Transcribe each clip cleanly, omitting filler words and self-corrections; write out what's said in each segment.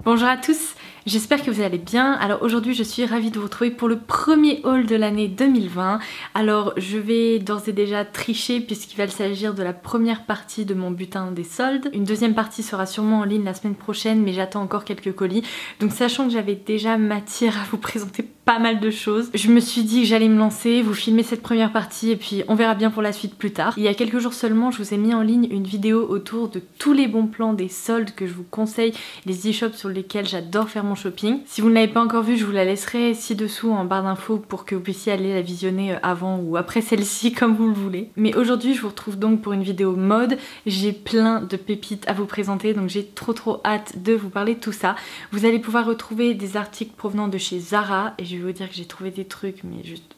Bonjour à tous, j'espère que vous allez bien. Alors aujourd'hui je suis ravie de vous retrouver pour le premier haul de l'année 2020. Alors je vais d'ores et déjà tricher puisqu'il va s'agir de la première partie de mon butin des soldes. Une deuxième partie sera sûrement en ligne la semaine prochaine, mais j'attends encore quelques colis. Donc sachant que j'avais déjà matière à vous présenter pas mal de choses, je me suis dit que j'allais me lancer, vous filmer cette première partie et puis on verra bien pour la suite plus tard. Il y a quelques jours seulement, je vous ai mis en ligne une vidéo autour de tous les bons plans des soldes que je vous conseille, les e-shops sur lesquels j'adore faire mon shopping. Si vous ne l'avez pas encore vue, je vous la laisserai ci-dessous en barre d'infos pour que vous puissiez aller la visionner avant ou après celle-ci comme vous le voulez. Mais aujourd'hui je vous retrouve donc pour une vidéo mode. J'ai plein de pépites à vous présenter, donc j'ai trop hâte de vous parler de tout ça. Vous allez pouvoir retrouver des articles provenant de chez Zara et je vais vous dire que j'ai trouvé des trucs mais juste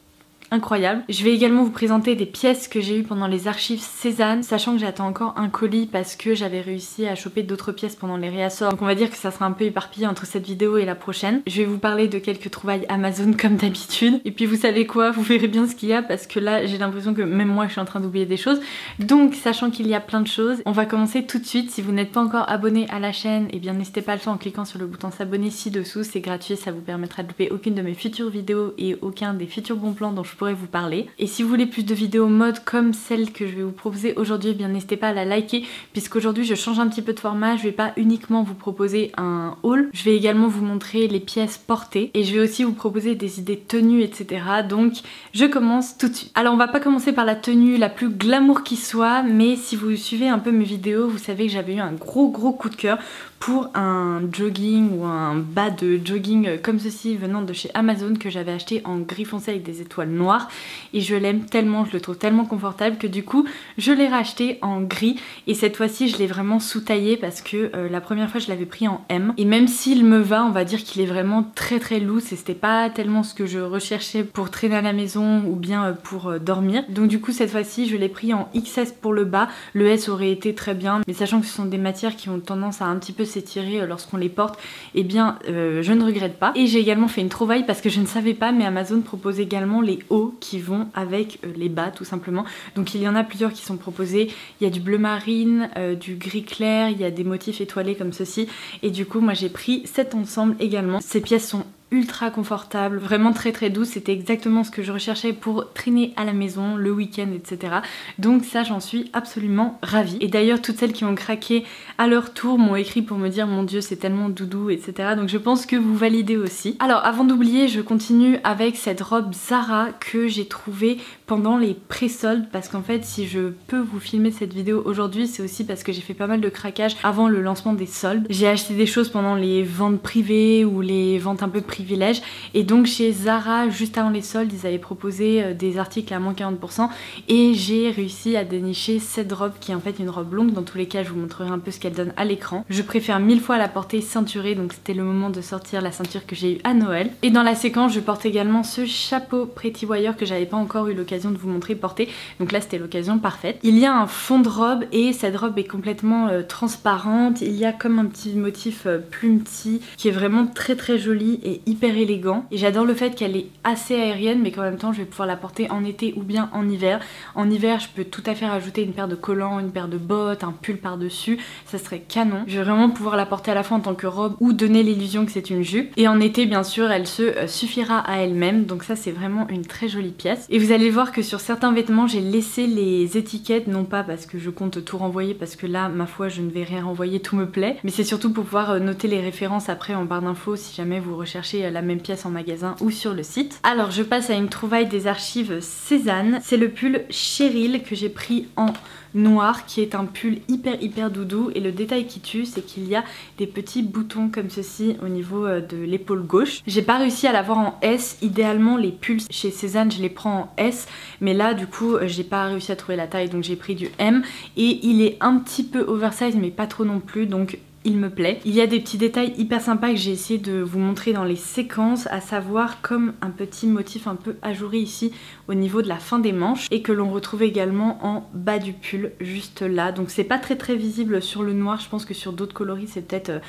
incroyable. Je vais également vous présenter des pièces que j'ai eues pendant les archives Cézanne, sachant que j'attends encore un colis parce que j'avais réussi à choper d'autres pièces pendant les réassorts. Donc on va dire que ça sera un peu éparpillé entre cette vidéo et la prochaine. Je vais vous parler de quelques trouvailles Amazon comme d'habitude. Et puis vous savez quoi, vous verrez bien ce qu'il y a parce que là j'ai l'impression que même moi je suis en train d'oublier des choses. Donc sachant qu'il y a plein de choses, on va commencer tout de suite. Si vous n'êtes pas encore abonné à la chaîne, et bien n'hésitez pas à le faire en cliquant sur le bouton s'abonner ci-dessous. C'est gratuit, ça vous permettra de louper aucune de mes futures vidéos et aucun des futurs bons plans dont je pourrais vous parler. Et si vous voulez plus de vidéos mode comme celle que je vais vous proposer aujourd'hui, bien n'hésitez pas à la liker puisqu'aujourd'hui je change un petit peu de format. Je vais pas uniquement vous proposer un haul, je vais également vous montrer les pièces portées et je vais aussi vous proposer des idées tenues, etc. Donc je commence tout de suite. Alors on va pas commencer par la tenue la plus glamour qui soit, mais si vous suivez un peu mes vidéos, vous savez que j'avais eu un gros coup de cœur pour un jogging ou un bas de jogging comme ceci venant de chez Amazon que j'avais acheté en gris foncé avec des étoiles noires et je l'aime tellement, je le trouve tellement confortable que du coup je l'ai racheté en gris et cette fois-ci je l'ai vraiment sous-taillé parce que la première fois je l'avais pris en M et même s'il me va, on va dire qu'il est vraiment très loose et c'était pas tellement ce que je recherchais pour traîner à la maison ou bien pour dormir. Donc du coup cette fois-ci je l'ai pris en XS pour le bas, le S aurait été très bien mais sachant que ce sont des matières qui ont tendance à un petit peu s'étirer lorsqu'on les porte, et bien je ne regrette pas. Et j'ai également fait une trouvaille parce que je ne savais pas, mais Amazon propose également les hauts qui vont avec les bas tout simplement. Donc il y en a plusieurs qui sont proposés, il y a du bleu marine, du gris clair, il y a des motifs étoilés comme ceci et du coup moi j'ai pris cet ensemble également. Ces pièces sont ultra confortable, vraiment très douce, c'était exactement ce que je recherchais pour traîner à la maison, le week-end, etc. Donc ça j'en suis absolument ravie. Et d'ailleurs toutes celles qui ont craqué à leur tour m'ont écrit pour me dire mon dieu c'est tellement doudou, etc. Donc je pense que vous validez aussi. Alors avant d'oublier, je continue avec cette robe Zara que j'ai trouvée pendant les pré-soldes parce qu'en fait si je peux vous filmer cette vidéo aujourd'hui c'est aussi parce que j'ai fait pas mal de craquages avant le lancement des soldes. J'ai acheté des choses pendant les ventes privées ou les ventes un peu privilèges et donc chez Zara juste avant les soldes ils avaient proposé des articles à moins 40% et j'ai réussi à dénicher cette robe qui est en fait une robe longue. Dans tous les cas je vous montrerai un peu ce qu'elle donne à l'écran. Je préfère 1000 fois la porter ceinturée, donc c'était le moment de sortir la ceinture que j'ai eu à Noël. Et dans la séquence je porte également ce chapeau Pretty Wire que j'avais pas encore eu l'occasion de vous montrer porter, donc là c'était l'occasion parfaite. Il y a un fond de robe et cette robe est complètement transparente, il y a comme un petit motif plume tea qui est vraiment très joli et hyper élégant et j'adore le fait qu'elle est assez aérienne mais qu'en même temps je vais pouvoir la porter en été ou bien en hiver. En hiver je peux tout à fait rajouter une paire de collants, une paire de bottes, un pull par dessus, ça serait canon. Je vais vraiment pouvoir la porter à la fois en tant que robe ou donner l'illusion que c'est une jupe et en été bien sûr elle se suffira à elle-même, donc ça c'est vraiment une très jolie pièce. Et vous allez voir que sur certains vêtements j'ai laissé les étiquettes, non pas parce que je compte tout renvoyer parce que là ma foi je ne vais rien renvoyer, tout me plaît, mais c'est surtout pour pouvoir noter les références après en barre d'infos si jamais vous recherchez la même pièce en magasin ou sur le site. Alors je passe à une trouvaille des archives Cézanne, c'est le pull Cheryl que j'ai pris en noir qui est un pull hyper doudou et le détail qui tue c'est qu'il y a des petits boutons comme ceci au niveau de l'épaule gauche. J'ai pas réussi à l'avoir en S, idéalement les pulls chez Cézanne je les prends en S mais là du coup j'ai pas réussi à trouver la taille donc j'ai pris du M et il est un petit peu oversize mais pas trop non plus donc il me plaît. Il y a des petits détails hyper sympas que j'ai essayé de vous montrer dans les séquences, à savoir comme un petit motif un peu ajouré ici au niveau de la fin des manches et que l'on retrouve également en bas du pull juste là. Donc c'est pas très visible sur le noir, je pense que sur d'autres coloris c'est peut-être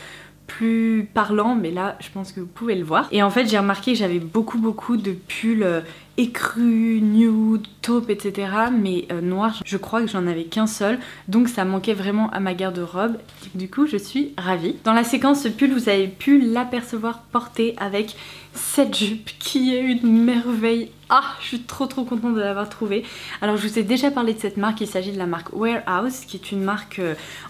plus parlant mais là je pense que vous pouvez le voir. Et en fait j'ai remarqué que j'avais beaucoup de pulls écru, nude, taupe, etc. Mais noir, je crois que j'en avais qu'un seul, donc ça manquait vraiment à ma garde-robe. Du coup, je suis ravie. Dans la séquence, ce pull, vous avez pu l'apercevoir porté avec cette jupe qui est une merveille. Ah, je suis trop contente de l'avoir trouvée. Alors je vous ai déjà parlé de cette marque, il s'agit de la marque Warehouse qui est une marque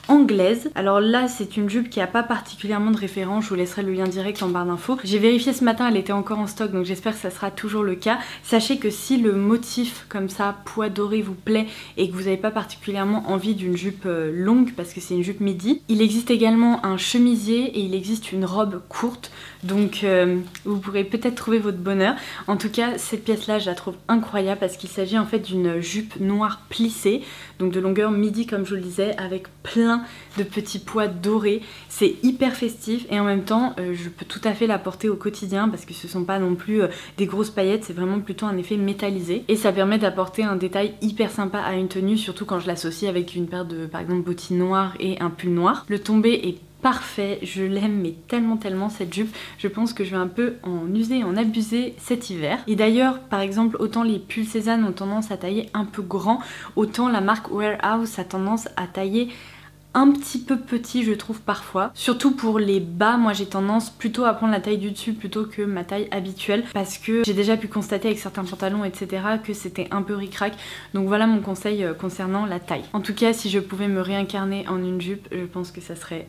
anglaise. Alors là c'est une jupe qui n'a pas particulièrement de référence, je vous laisserai le lien direct en barre d'infos. J'ai vérifié ce matin, elle était encore en stock donc j'espère que ça sera toujours le cas. Sachez que si le motif comme ça, pois doré vous plaît et que vous n'avez pas particulièrement envie d'une jupe longue parce que c'est une jupe midi, il existe également un chemisier et il existe une robe courte. Donc vous pourrez peut-être trouver votre bonheur. En tout cas cette pièce là je la trouve incroyable parce qu'il s'agit en fait d'une jupe noire plissée, donc de longueur midi comme je vous le disais, avec plein de petits pois dorés. C'est hyper festif et en même temps je peux tout à fait la porter au quotidien parce que ce sont pas non plus des grosses paillettes, c'est vraiment plutôt un effet métallisé et ça permet d'apporter un détail hyper sympa à une tenue, surtout quand je l'associe avec une paire de par exemple bottines noires et un pull noir. Le tombé est parfait, je l'aime mais tellement cette jupe, je pense que je vais un peu en user et en abuser cet hiver. Et d'ailleurs par exemple autant les pulls Cézanne ont tendance à tailler un peu grand, autant la marque Warehouse a tendance à tailler un petit peu petit je trouve parfois. Surtout pour les bas, moi j'ai tendance plutôt à prendre la taille du dessus plutôt que ma taille habituelle parce que j'ai déjà pu constater avec certains pantalons etc que c'était un peu ric-rac. Donc voilà mon conseil concernant la taille. En tout cas si je pouvais me réincarner en une jupe, je pense que ça serait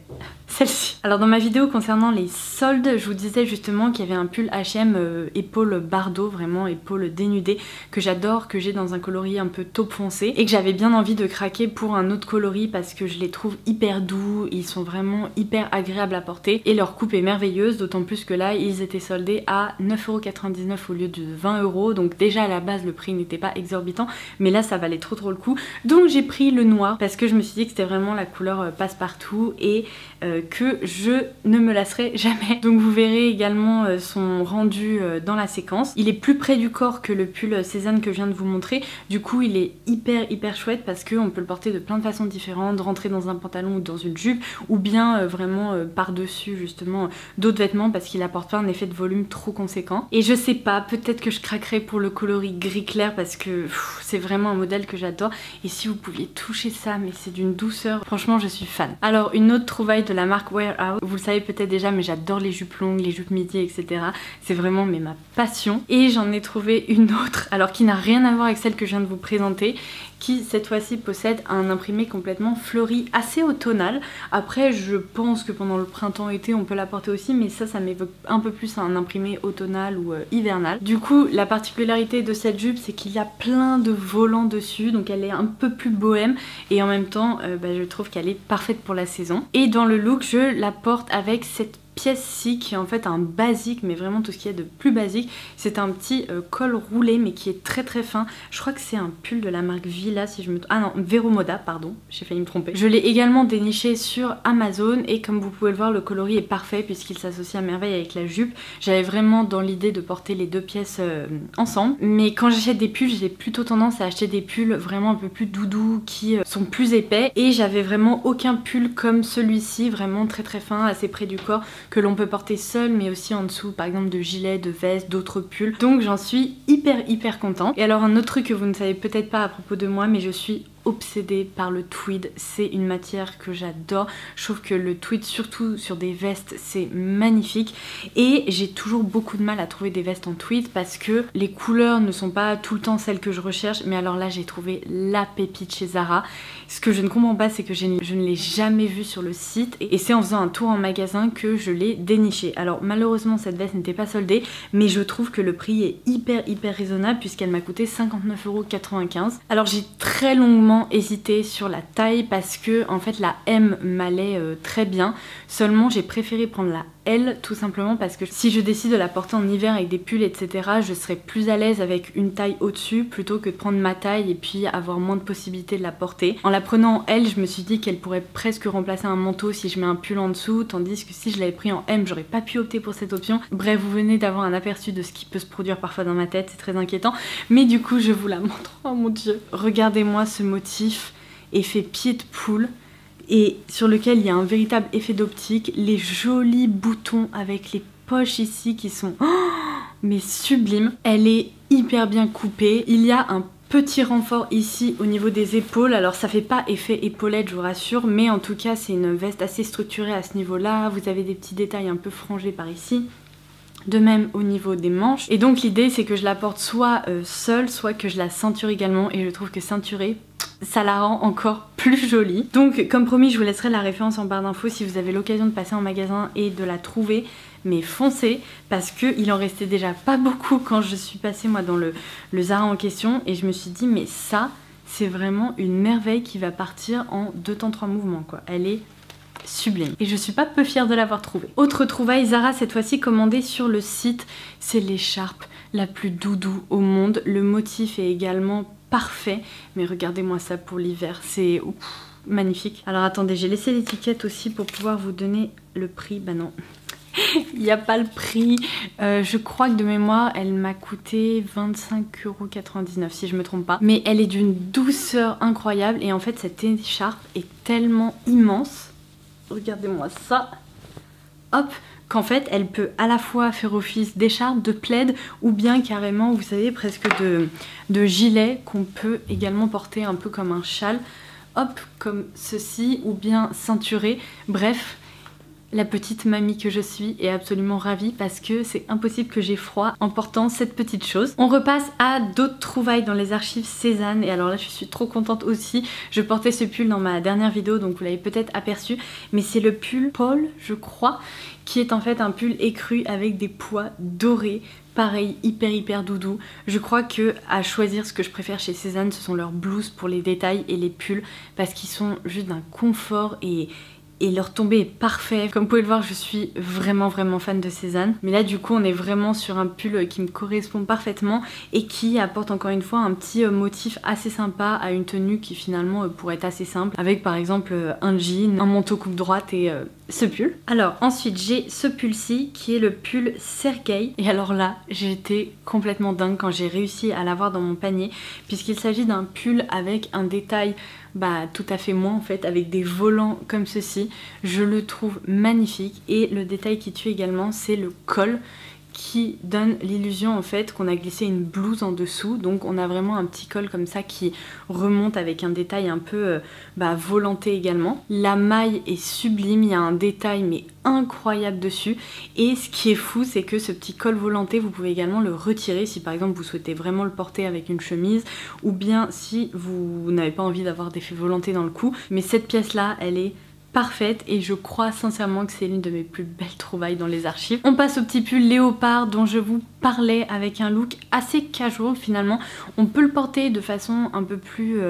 celle-ci. Alors dans ma vidéo concernant les soldes, je vous disais justement qu'il y avait un pull H&M épaule bardeau, vraiment épaule dénudée, que j'adore, que j'ai dans un coloris un peu taupe foncé et que j'avais bien envie de craquer pour un autre coloris parce que je les trouve hyper doux, ils sont vraiment hyper agréables à porter et leur coupe est merveilleuse, d'autant plus que là ils étaient soldés à 9,99€ au lieu de 20€, donc déjà à la base le prix n'était pas exorbitant mais là ça valait trop le coup. Donc j'ai pris le noir parce que je me suis dit que c'était vraiment la couleur passe-partout et que je ne me lasserai jamais. Donc vous verrez également son rendu dans la séquence. Il est plus près du corps que le pull Cézanne que je viens de vous montrer, du coup il est hyper chouette parce qu'on peut le porter de plein de façons différentes, rentrer dans un pantalon ou dans une jupe ou bien vraiment par-dessus justement d'autres vêtements parce qu'il apporte pas un effet de volume trop conséquent. Et je sais pas, peut-être que je craquerai pour le coloris gris clair parce que c'est vraiment un modèle que j'adore et si vous pouviez toucher ça, mais c'est d'une douceur, franchement je suis fan. Alors une autre trouvaille de la marque Warehouse, vous le savez peut-être déjà mais j'adore les jupes longues, les jupes midi etc. C'est vraiment ma passion et j'en ai trouvé une autre alors qui n'a rien à voir avec celle que je viens de vous présenter, qui cette fois-ci possède un imprimé complètement fleuri, assez automnal. Après je pense que pendant le printemps-été on peut la porter aussi mais ça m'évoque un peu plus un imprimé automnal ou hivernal. Du coup la particularité de cette jupe c'est qu'il y a plein de volants dessus, donc elle est un peu plus bohème et en même temps je trouve qu'elle est parfaite pour la saison. Et dans le look je la porte avec cette pièce-ci qui est en fait un basique, mais vraiment tout ce qu'il y a de plus basique. C'est un petit col roulé mais qui est très fin. Je crois que c'est un pull de la marque Villa si je me... Ah non, Vero Moda, pardon, j'ai failli me tromper. Je l'ai également déniché sur Amazon et comme vous pouvez le voir le coloris est parfait puisqu'il s'associe à merveille avec la jupe. J'avais vraiment dans l'idée de porter les deux pièces ensemble, mais quand j'achète des pulls j'ai plutôt tendance à acheter des pulls vraiment un peu plus doudous qui sont plus épais et j'avais vraiment aucun pull comme celui-ci, vraiment très fin, assez près du corps, que l'on peut porter seul mais aussi en dessous par exemple de gilets, de vestes, d'autres pulls. Donc j'en suis hyper contente. Et alors un autre truc que vous ne savez peut-être pas à propos de moi mais je suis obsédée par le tweed, c'est une matière que j'adore. Je trouve que le tweed surtout sur des vestes c'est magnifique et j'ai toujours beaucoup de mal à trouver des vestes en tweed parce que les couleurs ne sont pas tout le temps celles que je recherche, mais alors là j'ai trouvé la pépite chez Zara. Ce que je ne comprends pas c'est que je ne l'ai jamais vue sur le site et c'est en faisant un tour en magasin que je l'ai dénichée. Alors malheureusement cette veste n'était pas soldée mais je trouve que le prix est hyper raisonnable puisqu'elle m'a coûté 59,95€. Alors j'ai très longuement hésité sur la taille parce que en fait la M m'allait très bien, seulement j'ai préféré prendre la L tout simplement parce que si je décide de la porter en hiver avec des pulls etc je serais plus à l'aise avec une taille au-dessus plutôt que de prendre ma taille et puis avoir moins de possibilités de la porter. En la prenant en L je me suis dit qu'elle pourrait presque remplacer un manteau si je mets un pull en dessous, tandis que si je l'avais pris en M j'aurais pas pu opter pour cette option. Bref, vous venez d'avoir un aperçu de ce qui peut se produire parfois dans ma tête, c'est très inquiétant mais du coup je vous la montre. Oh mon dieu, regardez-moi ce motif effet pied de poule et sur lequel il y a un véritable effet d'optique, les jolis boutons avec les poches ici qui sont mais sublimes. Elle est hyper bien coupé. Il y a un petit renfort ici au niveau des épaules, alors ça fait pas effet épaulette je vous rassure, mais en tout cas c'est une veste assez structurée à ce niveau là, vous avez des petits détails un peu frangés par ici. De même au niveau des manches. Et donc l'idée c'est que je la porte soit seule, soit que je la ceinture également. Et je trouve que ceinturée, ça la rend encore plus jolie. Donc comme promis, je vous laisserai la référence en barre d'infos si vous avez l'occasion de passer en magasin et de la trouver. Mais foncez, parce qu'il en restait déjà pas beaucoup quand je suis passée moi dans le Zara en question. Et je me suis dit mais ça, c'est vraiment une merveille qui va partir en 2 temps 3 mouvements quoi. Elle est sublime. Et je suis pas peu fière de l'avoir trouvée. Autre trouvaille, Zara cette fois-ci commandée sur le site, c'est l'écharpe la plus doudou au monde. Le motif est également parfait, mais regardez-moi ça pour l'hiver, c'est magnifique. Alors attendez, j'ai laissé l'étiquette aussi pour pouvoir vous donner le prix. Bah non, il n'y a pas le prix. Je crois que de mémoire, elle m'a coûté 25,99 € si je me trompe pas. Mais elle est d'une douceur incroyable et en fait cette écharpe est tellement immense. Regardez-moi ça, hop, qu'en fait elle peut à la fois faire office d'écharpe, de plaid ou bien carrément, vous savez, presque de gilet qu'on peut également porter un peu comme un châle, hop, comme ceci, ou bien ceinturé, bref. La petite mamie que je suis est absolument ravie parce que c'est impossible que j'ai froid en portant cette petite chose. On repasse à d'autres trouvailles dans les archives Cézanne et alors là je suis trop contente aussi. Je portais ce pull dans ma dernière vidéo donc vous l'avez peut-être aperçu, mais c'est le pull Paul je crois, qui est en fait un pull écru avec des pois dorés. Pareil, hyper doudou. Je crois que à choisir ce que je préfère chez Cézanne, ce sont leurs blouses pour les détails et les pulls parce qu'ils sont juste d'un confort et leur tombé est parfait. Comme vous pouvez le voir, je suis vraiment fan de Cézanne. Mais là du coup on est vraiment sur un pull qui me correspond parfaitement et qui apporte encore une fois un petit motif assez sympa à une tenue qui finalement pourrait être assez simple. Avec par exemple un jean, un manteau coupe droite et ce pull. Alors ensuite j'ai ce pull-ci qui est le pull Sergei. Et alors là j'ai été complètement dingue quand j'ai réussi à l'avoir dans mon panier. Puisqu'il s'agit d'un pull avec un détail tout à fait moins en fait, avec des volants comme ceci. Je le trouve magnifique et le détail qui tue également c'est le col qui donne l'illusion en fait qu'on a glissé une blouse en dessous, donc on a vraiment un petit col comme ça qui remonte avec un détail un peu volanté également. La maille est sublime, il y a un détail mais incroyable dessus et ce qui est fou c'est que ce petit col volanté vous pouvez également le retirer si par exemple vous souhaitez vraiment le porter avec une chemise ou bien si vous n'avez pas envie d'avoir d'effet volanté dans le cou, mais cette pièce là elle est parfaite et je crois sincèrement que c'est l'une de mes plus belles trouvailles dans les archives. On passe au petit pull léopard dont je vous parlais avec un look assez casual finalement. On peut le porter de façon un peu plus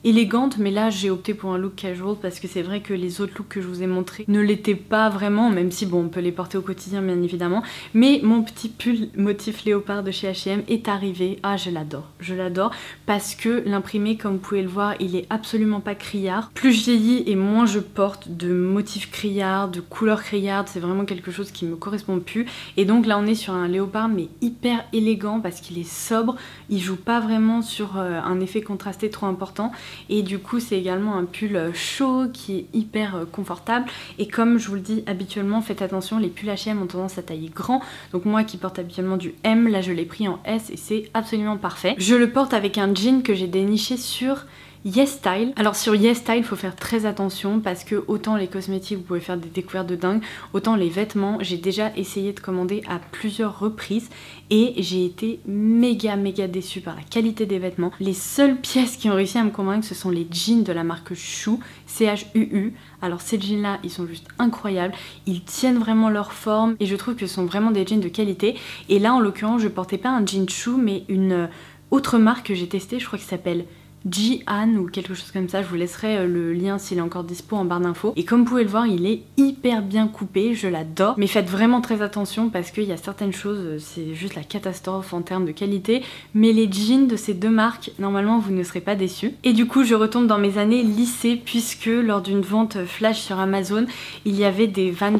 élégante, mais là j'ai opté pour un look casual parce que c'est vrai que les autres looks que je vous ai montrés ne l'étaient pas vraiment, même si bon on peut les porter au quotidien bien évidemment. Mais mon petit pull motif léopard de chez H&M est arrivé. Ah je l'adore parce que l'imprimé comme vous pouvez le voir il est absolument pas criard. Plus je vieillis et moins je porte de motifs criards, de couleurs criardes, c'est vraiment quelque chose qui me correspond plus. Et donc là on est sur un léopard mais hyper élégant parce qu'il est sobre, il joue pas vraiment sur un effet contrasté trop important. Et du coup c'est également un pull chaud qui est hyper confortable et comme je vous le dis habituellement faites attention, les pulls H&M ont tendance à tailler grand, donc moi qui porte habituellement du M, là je l'ai pris en S et c'est absolument parfait. Je le porte avec un jean que j'ai déniché sur YesStyle. Alors sur YesStyle, il faut faire très attention parce que autant les cosmétiques vous pouvez faire des découvertes de dingue, autant les vêtements, j'ai déjà essayé de commander à plusieurs reprises et j'ai été méga déçue par la qualité des vêtements. Les seules pièces qui ont réussi à me convaincre ce sont les jeans de la marque Chou, CHUU. Alors ces jeans là ils sont juste incroyables, ils tiennent vraiment leur forme et je trouve que ce sont vraiment des jeans de qualité. Et là en l'occurrence je portais pas un jean Chou mais une autre marque que j'ai testée, je crois qu'il s'appelle Jian ou quelque chose comme ça, je vous laisserai le lien s'il est encore dispo en barre d'infos. Et comme vous pouvez le voir il est hyper bien coupé, je l'adore, mais faites vraiment très attention parce qu'il y a certaines choses c'est juste la catastrophe en termes de qualité, mais les jeans de ces deux marques normalement vous ne serez pas déçus. Et du coup je retombe dans mes années lycée puisque lors d'une vente flash sur Amazon il y avait des Vans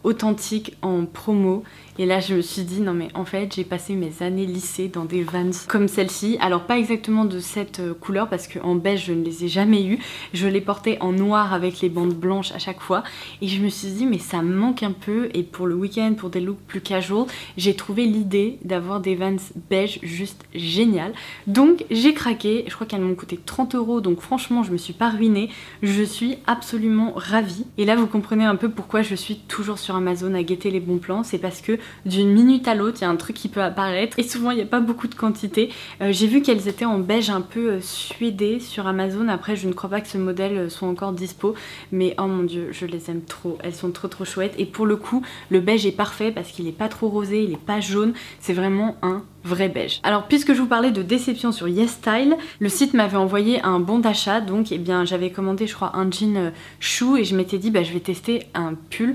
authentique en promo. Et là je me suis dit non mais en fait j'ai passé mes années lycée dans des Vans comme celle-ci. Alors pas exactement de cette couleur parce qu'en beige je ne les ai jamais eues. Je les portais en noir avec les bandes blanches à chaque fois. Et je me suis dit mais ça me manque un peu. Et pour le week-end, pour des looks plus casual, j'ai trouvé l'idée d'avoir des Vans beige juste génial. Donc j'ai craqué. Je crois qu'elles m'ont coûté 30 €. Donc franchement je me suis pas ruinée. Je suis absolument ravie. Et là vous comprenez un peu pourquoi je suis toujours sur Amazon à guetter les bons plans. C'est parce que d'une minute à l'autre il y a un truc qui peut apparaître et souvent il n'y a pas beaucoup de quantité. J'ai vu qu'elles étaient en beige un peu suédé sur Amazon. Après je ne crois pas que ce modèle soit encore dispo, mais oh mon dieu je les aime trop, elles sont trop chouettes. Et pour le coup le beige est parfait parce qu'il est pas trop rosé, il est pas jaune, c'est vraiment un vrai beige. Alors puisque je vous parlais de déception sur YesStyle, le site m'avait envoyé un bon d'achat. Donc eh bien j'avais commandé je crois un jean chou et je m'étais dit bah je vais tester un pull.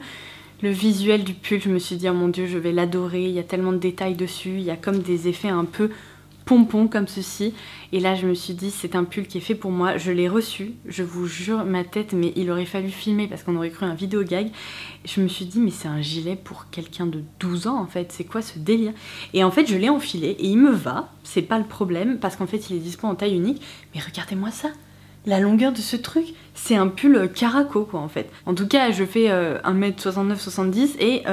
Le visuel du pull, je me suis dit oh mon dieu je vais l'adorer, il y a tellement de détails dessus, il y a comme des effets un peu pompons comme ceci. Et là je me suis dit c'est un pull qui est fait pour moi. Je l'ai reçu, je vous jure ma tête, mais il aurait fallu filmer parce qu'on aurait cru un vidéo gag. Je me suis dit mais c'est un gilet pour quelqu'un de 12 ans en fait, c'est quoi ce délire? Et en fait je l'ai enfilé et il me va, c'est pas le problème parce qu'en fait il est dispo en taille unique. Mais regardez moi ça, la longueur de ce truc, c'est un pull caraco quoi en fait. En tout cas je fais 1m69-70 et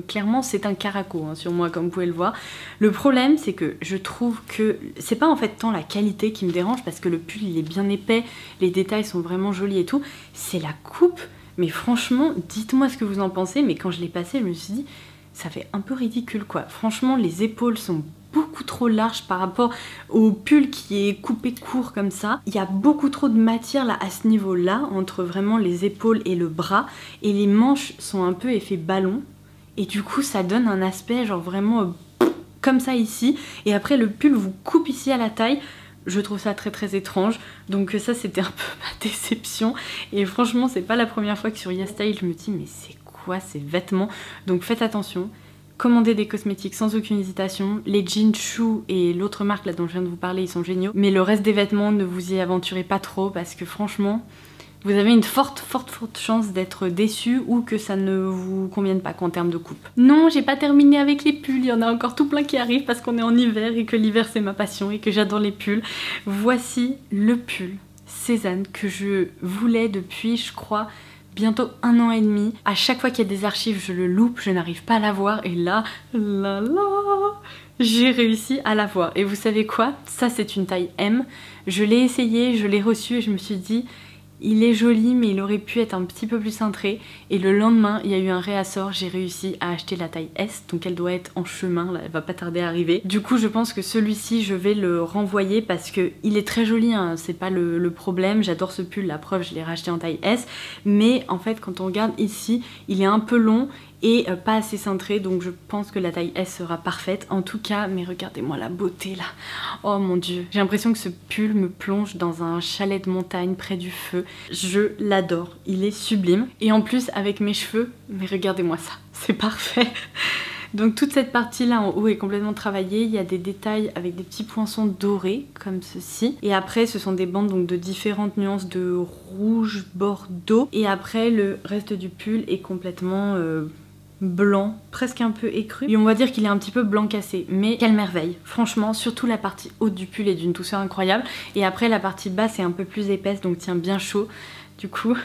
clairement c'est un caraco hein, sur moi comme vous pouvez le voir. Le problème c'est que je trouve que c'est pas en fait tant la qualité qui me dérange parce que le pull il est bien épais, les détails sont vraiment jolis et tout, c'est la coupe. Mais franchement dites-moi ce que vous en pensez, mais quand je l'ai passé je me suis dit ça fait un peu ridicule quoi. Franchement les épaules sont beaucoup trop large par rapport au pull qui est coupé court comme ça. Il y a beaucoup trop de matière là à ce niveau là entre vraiment les épaules et le bras, et les manches sont un peu effet ballon et du coup ça donne un aspect genre vraiment comme ça ici, et après le pull vous coupe ici à la taille. Je trouve ça très étrange, donc ça c'était un peu ma déception. Et franchement c'est pas la première fois que sur YesStyle je me dis mais c'est quoi ces vêtements. Donc faites attention. Commandez des cosmétiques sans aucune hésitation. Les jeans Chou et l'autre marque là dont je viens de vous parler, ils sont géniaux. Mais le reste des vêtements, ne vous y aventurez pas trop parce que franchement, vous avez une forte chance d'être déçu ou que ça ne vous convienne pas en termes de coupe. Non, j'ai pas terminé avec les pulls, il y en a encore tout plein qui arrivent parce qu'on est en hiver et que l'hiver c'est ma passion et que j'adore les pulls. Voici le pull Cézanne que je voulais depuis, je crois, bientôt 1 an et demi. À chaque fois qu'il y a des archives, je le loupe, je n'arrive pas à l'avoir. Et là, j'ai réussi à l'avoir. Et vous savez quoi? Ça, c'est une taille M. Je l'ai essayé, je l'ai reçu et je me suis dit, il est joli, mais il aurait pu être un petit peu plus cintré. Et le lendemain, il y a eu un réassort, j'ai réussi à acheter la taille S. Donc elle doit être en chemin, là, elle va pas tarder à arriver. Du coup, je pense que celui-ci, je vais le renvoyer parce que il est très joli, hein, c'est pas le problème. J'adore ce pull, la preuve, je l'ai racheté en taille S. Mais en fait, quand on regarde ici, il est un peu long et pas assez cintré, donc je pense que la taille S sera parfaite. En tout cas, mais regardez-moi la beauté là. Oh mon dieu, j'ai l'impression que ce pull me plonge dans un chalet de montagne près du feu. Je l'adore, il est sublime. Et en plus avec mes cheveux, mais regardez-moi ça, c'est parfait. Donc toute cette partie là en haut est complètement travaillée, il y a des détails avec des petits poinçons dorés comme ceci. Et après ce sont des bandes donc de différentes nuances de rouge, bordeaux. Et après le reste du pull est complètement blanc, presque un peu écru. Et on va dire qu'il est un petit peu blanc cassé, mais quelle merveille. Franchement, surtout la partie haute du pull est d'une douceur incroyable. Et après la partie basse est un peu plus épaisse, donc tient bien chaud. Du coup,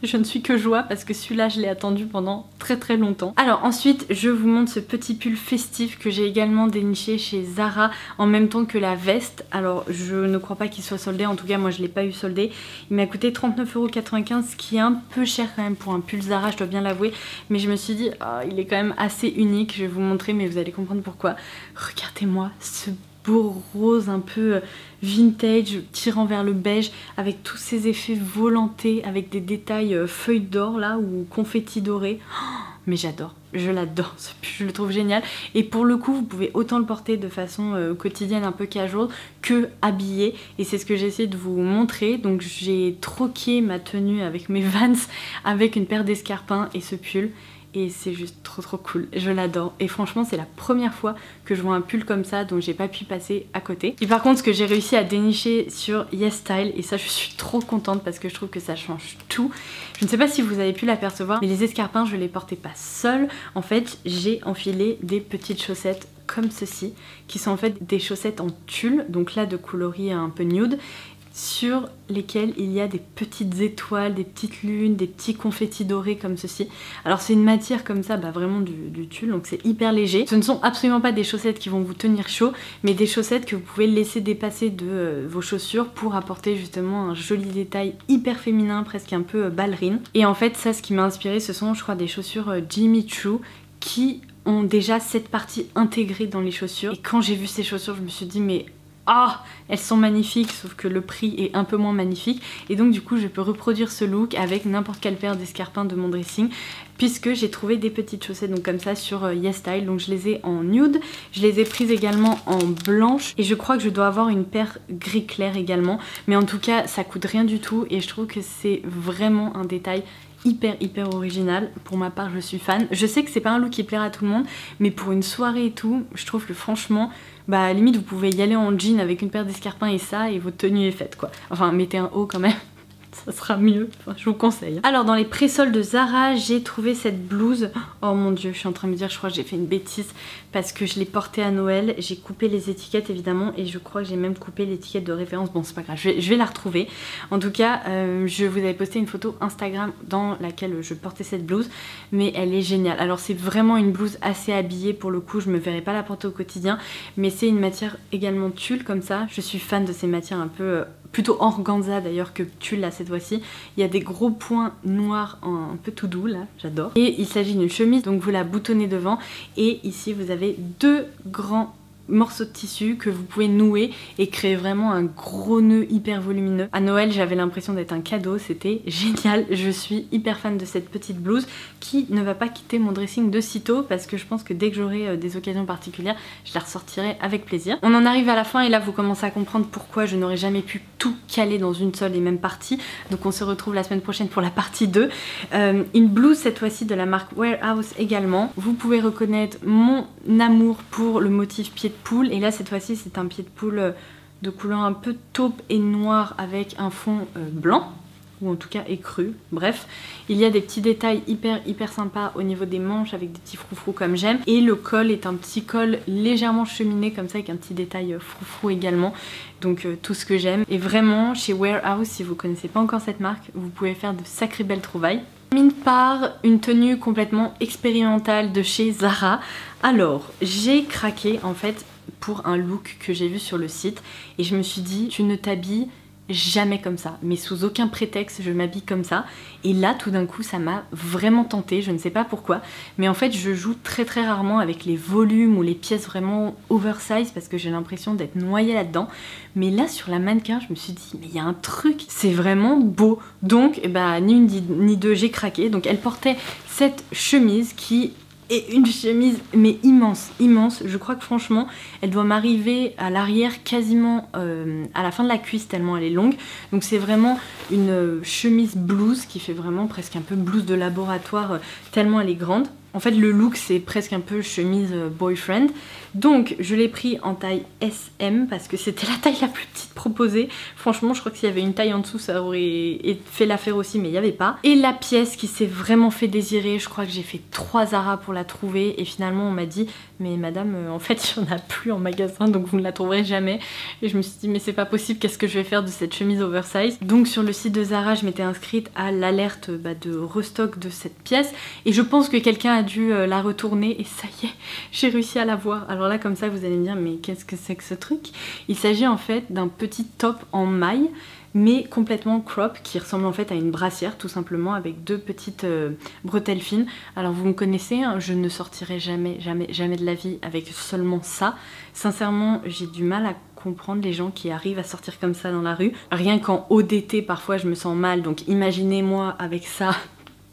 je ne suis que joie parce que celui-là je l'ai attendu pendant très longtemps. Alors ensuite je vous montre ce petit pull festif que j'ai également déniché chez Zara en même temps que la veste. Alors je ne crois pas qu'il soit soldé, en tout cas moi je l'ai pas eu soldé. Il m'a coûté 39,95 €, ce qui est un peu cher quand même pour un pull Zara, je dois bien l'avouer. Mais je me suis dit oh, il est quand même assez unique, je vais vous montrer mais vous allez comprendre pourquoi. Regardez-moi ce beau rose un peu vintage tirant vers le beige avec tous ces effets volantés avec des détails feuilles d'or là ou confetti doré. Oh, mais j'adore, je l'adore, je le trouve génial. Et pour le coup vous pouvez autant le porter de façon quotidienne un peu casual que habillé, et c'est ce que j'ai essayé de vous montrer. Donc j'ai troqué ma tenue avec mes Vans avec une paire d'escarpins et ce pull. et c'est juste trop cool, je l'adore et franchement c'est la première fois que je vois un pull comme ça donc j'ai pas pu passer à côté. Et par contre ce que j'ai réussi à dénicher sur YesStyle, et ça je suis trop contente parce que je trouve que ça change tout, je ne sais pas si vous avez pu l'apercevoir mais les escarpins je les portais pas seule, en fait j'ai enfilé des petites chaussettes comme ceci qui sont en fait des chaussettes en tulle, donc là de coloris un peu nude, sur lesquels il y a des petites étoiles, des petites lunes, des petits confettis dorés comme ceci. Alors c'est une matière comme ça, vraiment du tulle, donc c'est hyper léger. Ce ne sont absolument pas des chaussettes qui vont vous tenir chaud, mais des chaussettes que vous pouvez laisser dépasser de vos chaussures pour apporter justement un joli détail hyper féminin, presque un peu ballerine. Et en fait ça, ce qui m'a inspiré, ce sont je crois des chaussures Jimmy Choo qui ont déjà cette partie intégrée dans les chaussures. Et quand j'ai vu ces chaussures, je me suis dit mais ah, elles sont magnifiques, sauf que le prix est un peu moins magnifique. Et donc du coup je peux reproduire ce look avec n'importe quelle paire d'escarpins de mon dressing, puisque j'ai trouvé des petites chaussettes donc comme ça sur YesStyle. Donc je les ai en nude, je les ai prises également en blanche, et je crois que je dois avoir une paire gris clair également. Mais en tout cas ça coûte rien du tout et je trouve que c'est vraiment un détail hyper original. Pour ma part je suis fan. Je sais que c'est pas un look qui plaira à tout le monde, mais pour une soirée et tout, je trouve que franchement limite vous pouvez y aller en jean avec une paire d'escarpins et ça, et votre tenue est faite quoi. Enfin mettez un haut quand même, ça sera mieux, enfin, je vous conseille. Alors dans les pré-soldes de Zara, j'ai trouvé cette blouse. Oh mon dieu, je suis en train de me dire, je crois que j'ai fait une bêtise parce que je l'ai portée à Noël. J'ai coupé les étiquettes évidemment et je crois que j'ai même coupé l'étiquette de référence. Bon c'est pas grave, je vais la retrouver. En tout cas, je vous avais posté une photo Instagram dans laquelle je portais cette blouse, mais elle est géniale. Alors c'est vraiment une blouse assez habillée pour le coup, je me verrais pas la porter au quotidien, mais c'est une matière également tulle comme ça. Je suis fan de ces matières un peu... plutôt organza d'ailleurs que tulle là cette fois-ci. Il y a des gros points noirs un peu tout doux là, j'adore. Et il s'agit d'une chemise, donc vous la boutonnez devant et ici vous avez deux grands morceaux de tissu que vous pouvez nouer et créer vraiment un gros nœud hyper volumineux. À Noël j'avais l'impression d'être un cadeau, c'était génial. Je suis hyper fan de cette petite blouse qui ne va pas quitter mon dressing de sitôt parce que je pense que dès que j'aurai des occasions particulières je la ressortirai avec plaisir. On en arrive à la fin et là vous commencez à comprendre pourquoi je n'aurais jamais pu tout caler dans une seule et même partie. Donc on se retrouve la semaine prochaine pour la partie 2. Une blouse cette fois-ci de la marque Warehouse également. Vous pouvez reconnaître mon amour pour le motif pied de poule, et là cette fois-ci c'est un pied de poule de couleur un peu taupe et noir avec un fond blanc, ou en tout cas écru. Bref, il y a des petits détails hyper sympas au niveau des manches avec des petits froufrous comme j'aime, et le col est un petit col légèrement cheminé comme ça avec un petit détail froufrou également, donc tout ce que j'aime. Et vraiment chez Warehouse, si vous connaissez pas encore cette marque, vous pouvez faire de sacrées belles trouvailles. Termine par une tenue complètement expérimentale de chez Zara. Alors j'ai craqué en fait pour un look que j'ai vu sur le site et je me suis dit tu ne t'habilles jamais comme ça, mais sous aucun prétexte je m'habille comme ça. Et là tout d'un coup ça m'a vraiment tentée, je ne sais pas pourquoi, mais en fait je joue très rarement avec les volumes ou les pièces vraiment oversize parce que j'ai l'impression d'être noyée là-dedans. Mais là sur la mannequin je me suis dit mais il y a un truc, c'est vraiment beau. Donc ni une ni deux, j'ai craqué. Donc elle portait cette chemise qui est une chemise mais immense. Je crois que franchement elle doit m'arriver à l'arrière quasiment à la fin de la cuisse tellement elle est longue. Donc c'est vraiment une chemise blouse qui fait vraiment presque un peu blouse de laboratoire tellement elle est grande. En fait le look c'est presque un peu chemise boyfriend. Donc je l'ai pris en taille SM parce que c'était la taille la plus petite proposée. Franchement je crois que s'il y avait une taille en dessous ça aurait fait l'affaire aussi, mais il n'y avait pas. Et la pièce qui s'est vraiment fait désirer, je crois que j'ai fait 3 Zara pour la trouver et finalement on m'a dit mais madame en fait il n'y en a plus en magasin donc vous ne la trouverez jamais. Et je me suis dit mais c'est pas possible, qu'est-ce que je vais faire de cette chemise oversize. Donc sur le site de Zara je m'étais inscrite à l'alerte de restock de cette pièce et je pense que quelqu'un a dû la retourner et ça y est j'ai réussi à la voir. Alors là comme ça vous allez me dire mais qu'est-ce que c'est que ce truc? Il s'agit en fait d'un petit top en maille mais complètement crop qui ressemble en fait à une brassière tout simplement avec 2 petites bretelles fines. Alors vous me connaissez, hein, je ne sortirai jamais de la vie avec seulement ça. Sincèrement j'ai du mal à comprendre les gens qui arrivent à sortir comme ça dans la rue. Rien qu'en haut d'été parfois je me sens mal, donc imaginez-moi avec ça.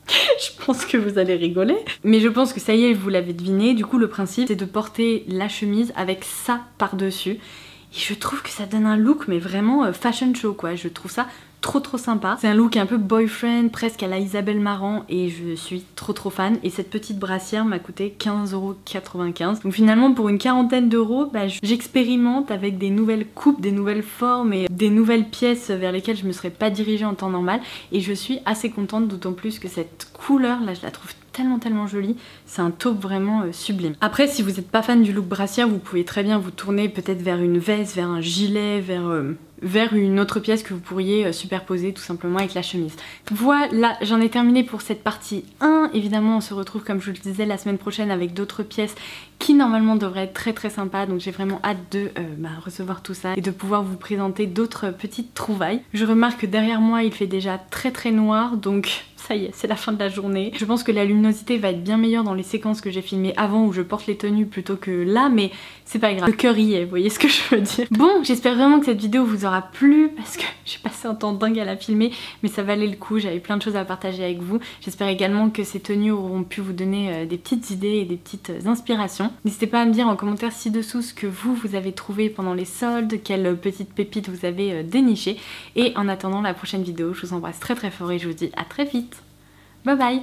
Je pense que vous allez rigoler. Mais je pense que ça y est, vous l'avez deviné. Du coup, le principe, c'est de porter la chemise avec ça par-dessus. Et je trouve que ça donne un look, mais vraiment fashion show, quoi. Je trouve ça trop sympa. C'est un look un peu boyfriend, presque à la Isabelle Marant et je suis trop fan. Et cette petite brassière m'a coûté 15,95 €. Donc finalement pour une quarantaine d'euros, bah, j'expérimente avec des nouvelles coupes, des nouvelles formes et des nouvelles pièces vers lesquelles je me serais pas dirigée en temps normal. Et je suis assez contente, d'autant plus que cette couleur là je la trouve tellement jolie, c'est un taupe vraiment sublime. Après si vous n'êtes pas fan du look brassière, vous pouvez très bien vous tourner peut-être vers une veste, vers un gilet, vers une autre pièce que vous pourriez superposer tout simplement avec la chemise. Voilà, j'en ai terminé pour cette partie 1. Évidemment on se retrouve comme je le disais la semaine prochaine avec d'autres pièces qui normalement devraient être très sympas, donc j'ai vraiment hâte de recevoir tout ça et de pouvoir vous présenter d'autres petites trouvailles. Je remarque que derrière moi il fait déjà très noir, donc ça y est, c'est la fin de la journée. Je pense que la luminosité va être bien meilleure dans les séquences que j'ai filmées avant où je porte les tenues plutôt que là, mais c'est pas grave. Le cœur y est, vous voyez ce que je veux dire. Bon, j'espère vraiment que cette vidéo vous aura plu parce que j'ai passé un temps dingue à la filmer, mais ça valait le coup, j'avais plein de choses à partager avec vous. J'espère également que ces tenues auront pu vous donner des petites idées et des petites inspirations. N'hésitez pas à me dire en commentaire ci-dessous ce que vous avez trouvé pendant les soldes, quelles petites pépites vous avez dénichées. Et en attendant la prochaine vidéo, je vous embrasse très fort et je vous dis à très vite. Bye bye!